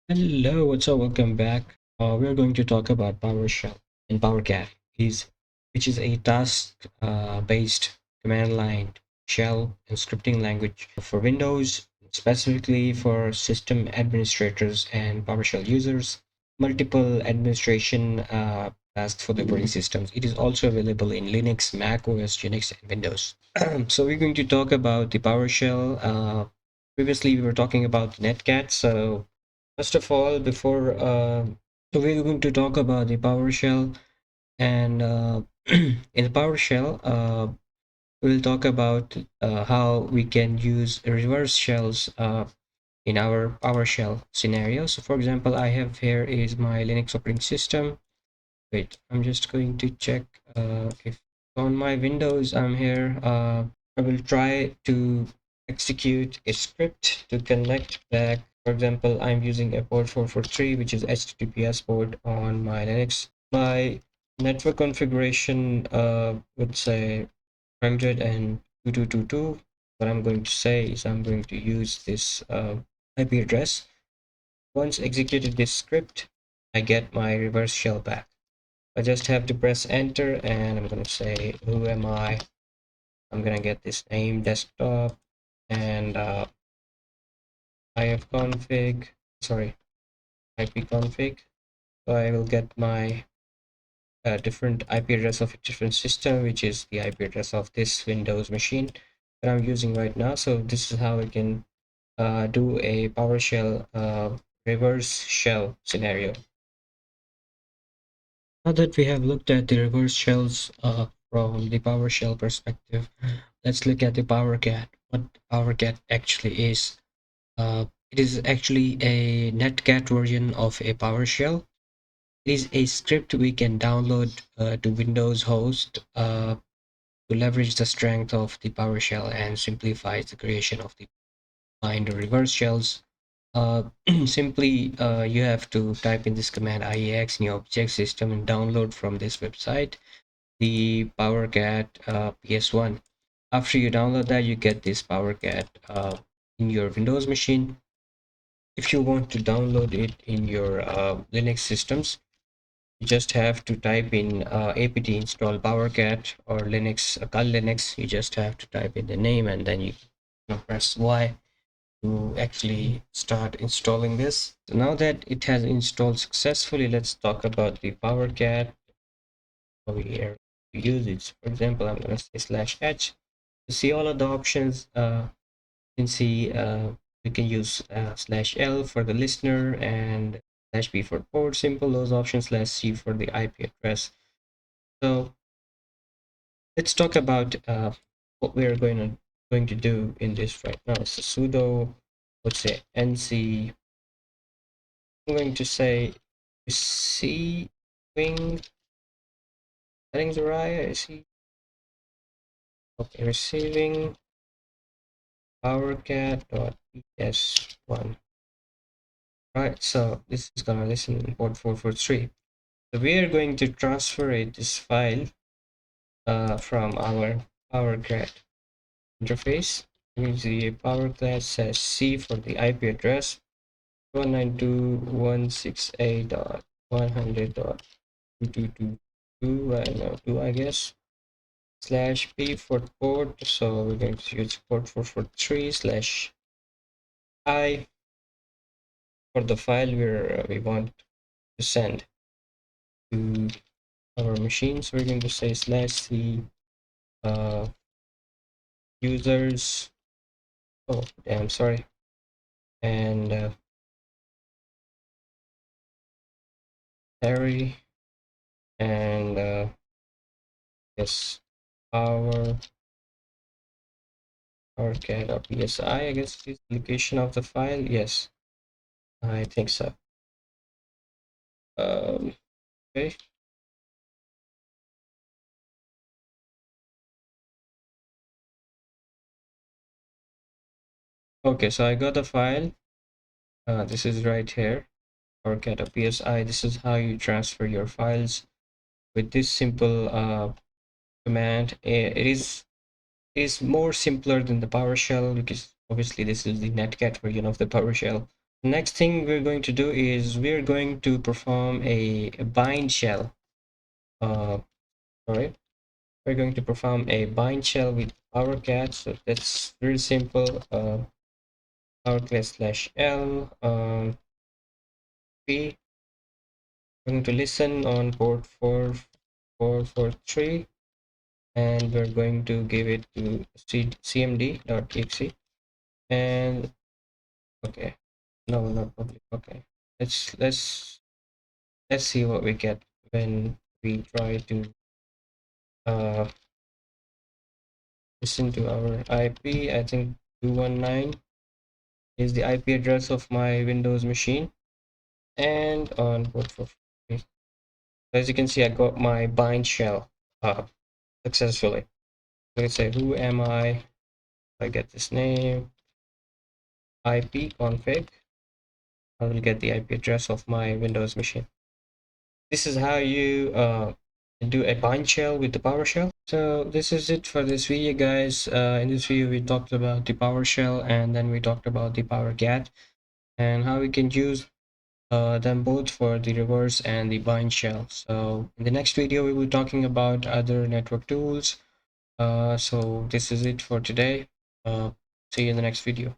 Hello, what's up? Welcome back. We're going to talk about PowerShell and powercat, is which is a task-based command line shell and scripting language for Windows, specifically for system administrators and PowerShell users. Multiple administration tasks for the operating systems. It is also available in Linux, Mac OS, Unix, and Windows. So we're going to talk about the PowerShell. Previously, we were talking about Netcat, so first of all, before so we're going to talk about the PowerShell, and in the PowerShell, we'll talk about how we can use reverse shells in our PowerShell scenario. So, for example, I have here is my Linux operating system. Wait, I'm just going to check if on my Windows I'm here. I will try to execute a script to connect back. For example, I'm using a port 443, which is HTTPS port on my Linux. My network configuration would say 100 and 2222. What I'm going to say is I'm going to use this IP address. Once executed this script, I get my reverse shell back. I just have to press enter and I'm going to say, who am I? I'm going to get this name desktop and ifconfig, sorry, ipconfig. So I will get my different IP address of a different system, which is the IP address of this Windows machine that I'm using right now. So this is how I can do a PowerShell reverse shell scenario. Now that we have looked at the reverse shells from the PowerShell perspective, let's look at the PowerCat. What PowerCat actually is. It is actually a netcat version of a PowerShell. It is a script we can download to Windows host to leverage the strength of the PowerShell and simplifies the creation of the bind or reverse shells. Simply, you have to type in this command IEX in your object system and download from this website the PowerCat PS1. After you download that, you get this PowerCat in your Windows machine. If you want to download it in your Linux systems, you just have to type in apt install PowerCat or Linux, Kali Linux. You just have to type in the name and then you press Y to actually start installing this. So now that it has installed successfully, let's talk about the PowerCat over here to use it. For example, I'm going to say /h to see all of the options. You can see we can use /l for the listener and /b for port simple, those options, /c for the IP address. So let's talk about what we're going to do in this right now. So sudo, let's say nc. I'm going to say receiving settings array. I see. Okay, receiving powercat.es1. Right, so this is gonna listen in port 443. So we are going to transfer this file from our powercat interface. You can see powercat says C for the IP address 192.168.100.222.2, I guess, /p for port. So we're going to use port 443 /I for the file where we want to send to our machine. So we're going to say /c users, oh damn, sorry, and Harry, and yes, our cat.psi, I guess is the location of the file. Yes, I think so. Okay. Okay, so I got the file. This is right here, powercat.psi. This is how you transfer your files with this simple command. It is more simpler than the PowerShell because obviously this is the netcat version of the PowerShell. Next thing we're going to do is we're going to perform a bind shell. All right, we're going to perform a bind shell with powercat. So that's very simple. Powercat slash L P. We're going to listen on port 4443, and we're going to give it to cmd.exe. And okay, no, not public. Okay, let's see what we get when we try to uh listen to our IP. I think 219 is the IP address of my Windows machine, and on port 443. As you can see, I got my bind shell successfully. Let's say who am I get this name, IP config. I will get the IP address of my Windows machine. This is how you do a bind shell with the PowerShell. So this is it for this video, guys. In this video, we talked about the PowerShell, and then we talked about the PowerCat and how we can use them both for the reverse and the bind shell. So in the next video, we will be talking about other network tools. So this is it for today. See you in the next video.